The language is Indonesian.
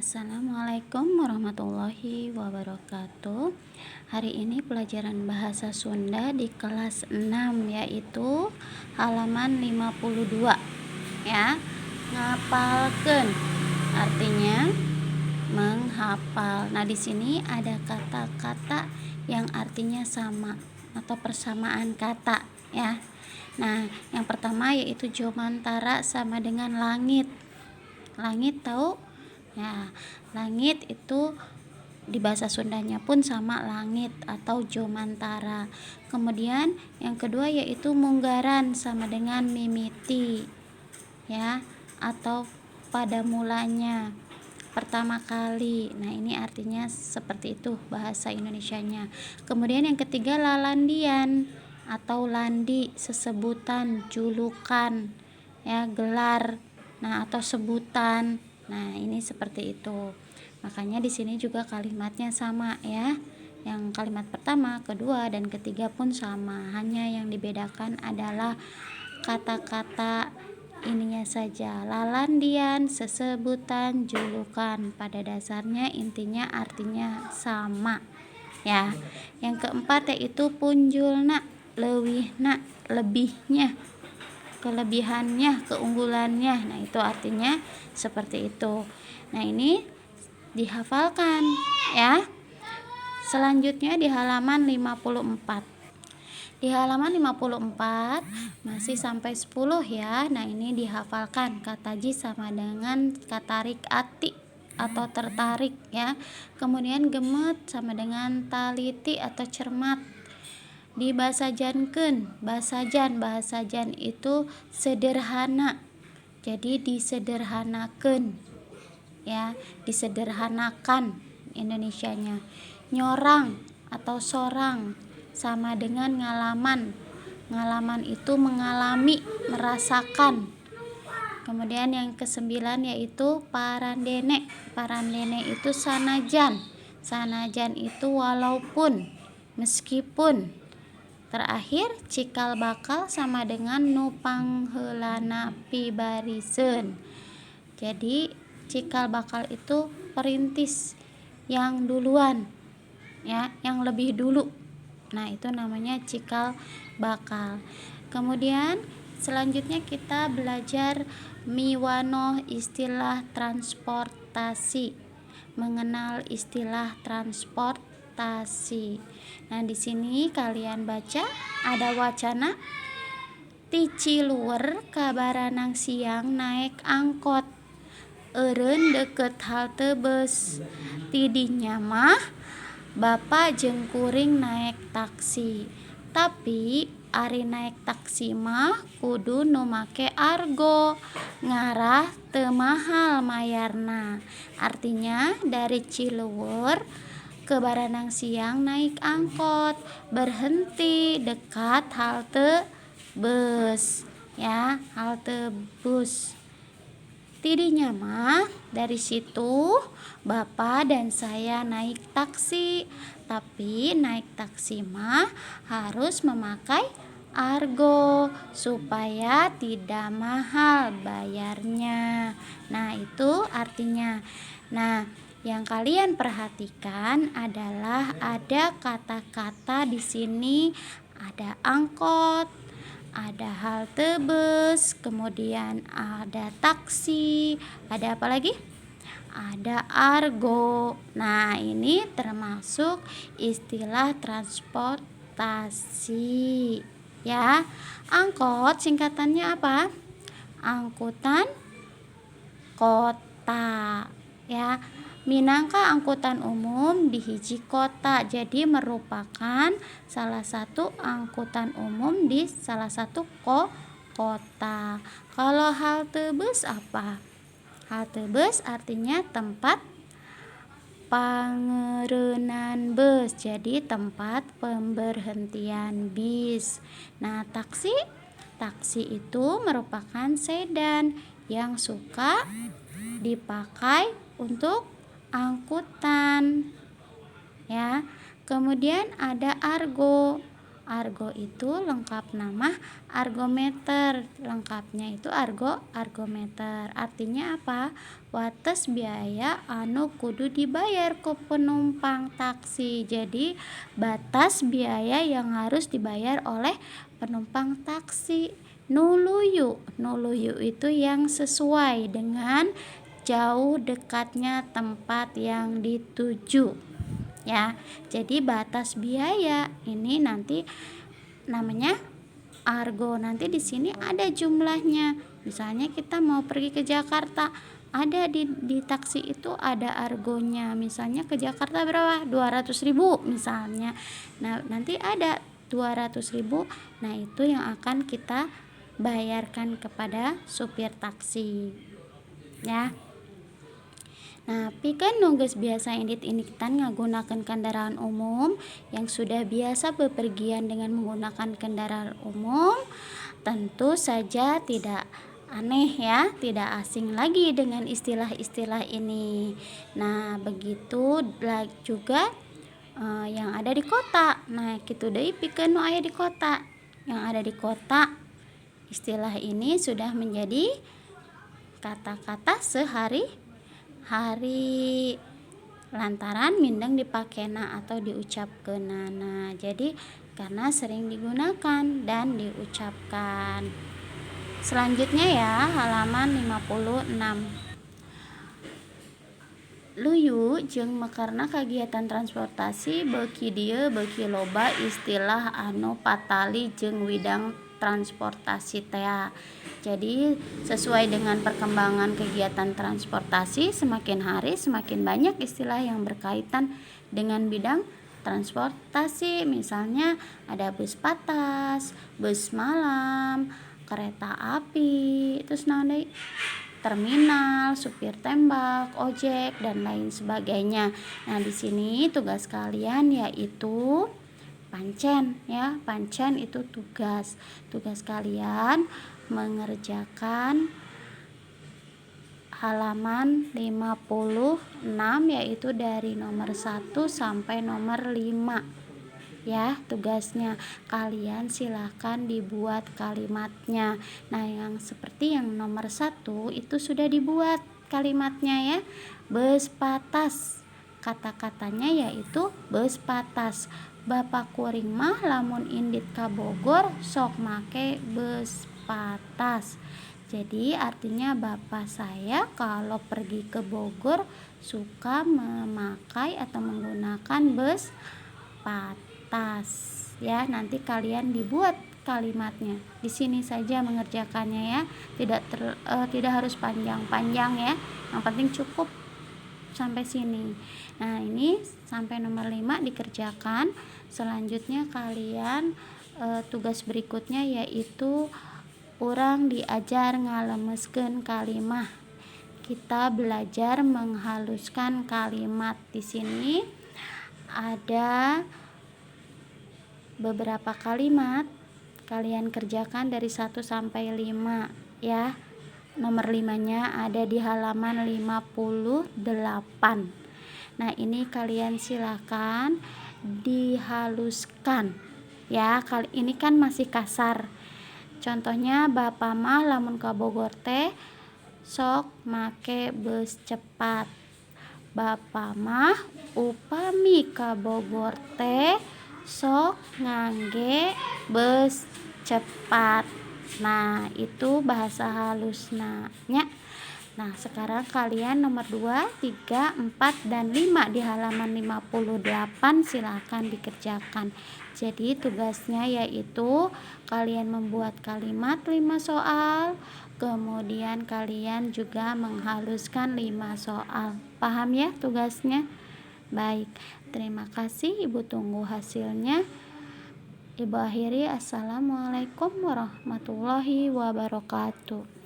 Assalamualaikum warahmatullahi wabarakatuh. Hari ini pelajaran bahasa Sunda di kelas 6 yaitu halaman 52 ya. Ngapalkeun artinya menghafal. Nah, di sini ada kata-kata yang artinya sama atau persamaan kata ya. Nah, yang pertama yaitu jomantara sama dengan langit. Langit tahu? Ya, langit itu di bahasa Sundanya pun sama langit atau jomantara. Kemudian yang kedua yaitu munggaran sama dengan mimiti ya, atau pada mulanya, pertama kali. Nah, ini artinya seperti itu bahasa Indonesianya. Kemudian yang ketiga lalandian atau landi, sesebutan, julukan ya, gelar, nah atau sebutan. Nah, ini seperti itu. Makanya di sini juga kalimatnya sama ya. Yang kalimat pertama, kedua, dan ketiga pun sama. Hanya yang dibedakan adalah kata-kata ininya saja. Lalandian, sesebutan, julukan. Pada dasarnya intinya artinya sama ya. Yang keempat yaitu punjulna, leuwihna, lebihnya, kelebihannya, keunggulannya. Nah, itu artinya seperti itu. Nah, ini dihafalkan ya. Selanjutnya di halaman 54. Di halaman 54 masih sampai 10 ya. Nah, ini dihafalkan. Kata ji sama dengan katarik ati atau tertarik ya. Kemudian gemet sama dengan taliti atau cermat. Dibasajankeun, basajan itu sederhana. Jadi disederhanakeun ya, disederhanakan Indonesianya. Nyorang atau sorang sama dengan ngalaman. Ngalaman itu mengalami, merasakan. Kemudian yang kesembilan yaitu parandene. Parandene itu sanajan. Sanajan itu walaupun, meskipun. Terakhir cikal bakal sama dengan nu pangheulana pibariseun. Jadi cikal bakal itu perintis yang duluan ya, yang lebih dulu. Nah, itu namanya cikal bakal. Kemudian selanjutnya kita belajar miwanoh istilah transportasi, mengenal istilah transportasi. Nah, di sini kalian baca ada wacana ti Ciluwer ka Baranang Siang naik angkot. Eureun deket halte bus. Ti dinya mah Bapak jeung kuring naik taksi. Tapi ari naik taksi mah kudu nu make argo. Ngarah teu mahal mayarna. Artinya dari Ciluwer ke Baranang Siang naik angkot, berhenti dekat halte bus ya, halte bus. Tidinya mah dari situ Bapak dan saya naik taksi, tapi naik taksi mah harus memakai argo supaya tidak mahal bayarnya. Nah, itu artinya. Nah, yang kalian perhatikan adalah ada kata-kata di sini, ada angkot, ada halte bus, kemudian ada taksi, ada apa lagi? Ada argo. Nah, ini termasuk istilah transportasi ya. Angkot singkatannya apa? Angkutan kota ya. Minangka angkutan umum di hiji kota, jadi merupakan salah satu angkutan umum di salah satu kota. Kalau halte bus apa? Halte bus artinya tempat pangereunan bus, jadi tempat pemberhentian bis. Nah, taksi itu merupakan sedan yang suka dipakai untuk angkutan ya. Kemudian ada argo. Argo itu lengkap nama argometer, lengkapnya itu argometer. Artinya apa? Wates biaya anu kudu dibayar ke penumpang taksi. Jadi batas biaya yang harus dibayar oleh penumpang taksi. Nuluyu itu yang sesuai dengan jauh dekatnya tempat yang dituju, ya. Jadi batas biaya ini nanti namanya argo. Nanti di sini ada jumlahnya. Misalnya kita mau pergi ke Jakarta, ada di taksi itu ada argonya. Misalnya ke Jakarta berapa? 200.000 misalnya. Nah, nanti ada 200.000. Nah, itu yang akan kita bayarkan kepada supir taksi, ya. Nah, pikeun nu geus biasa indit-inditan ngagunakeun kendaraan umum yang sudah biasa bepergian dengan menggunakan kendaraan umum, tentu saja tidak aneh ya, tidak asing lagi dengan istilah-istilah ini. Nah, begitu juga yang ada di kota. Nah, kitu deui pikeun nu aya di kota. Yang ada di kota, istilah ini sudah menjadi kata-kata sehari-hari lantaran mindeng dipakena atau diucapkeunana. Jadi karena sering digunakan dan diucapkan. Selanjutnya ya, halaman 56. Luyu jeung mekarna kagiatan transportasi beuki dieu beuki loba istilah anu patali jeung widang transportasi tea. Jadi sesuai dengan perkembangan kegiatan transportasi, semakin hari semakin banyak istilah yang berkaitan dengan bidang transportasi. Misalnya ada bus patas, bus malam, kereta api, terus naon deui? Terminal, supir tembak, ojek dan lain sebagainya. Nah, di sini tugas kalian yaitu pancen ya. Pancen itu tugas. Tugas kalian mengerjakan halaman 56 yaitu dari nomor 1 sampai nomor 5. Ya, tugasnya kalian silahkan dibuat kalimatnya. Nah, yang seperti yang nomor 1 itu sudah dibuat kalimatnya ya. Bus patas, kata-katanya yaitu bus patas. Bapak kuring mah lamun indit ka Bogor sok make bus patas. Jadi artinya bapak saya kalau pergi ke Bogor suka memakai atau menggunakan bus patas. Ya, nanti kalian dibuat kalimatnya. Di sini saja mengerjakannya ya. Tidak harus panjang-panjang ya. Yang penting cukup sampai sini. Nah, ini sampai nomor 5 dikerjakan. Selanjutnya kalian tugas berikutnya yaitu urang diajar ngalemeskeun kalimah. Kita belajar menghaluskan kalimat. Di sini ada beberapa kalimat, kalian kerjakan dari 1 sampai 5 ya. Nomor 5-nya ada di halaman 58. Nah, ini kalian silakan dihaluskan ya. Kali ini kan masih kasar. Contohnya bapak mah lamun ka Bogor teh sok make bus cepat. Bapak mah upami ka Bogor teh sok ngangge bus cepat. Nah, itu bahasa halusna nya. Nah, sekarang kalian nomor 2, 3, 4, dan 5 di halaman 58 silakan dikerjakan. Jadi tugasnya yaitu kalian membuat kalimat 5 soal, kemudian kalian juga menghaluskan 5 soal. Paham ya tugasnya? Baik, terima kasih. Ibu tunggu hasilnya. Ibu akhiri, assalamualaikum warahmatullahi wabarakatuh.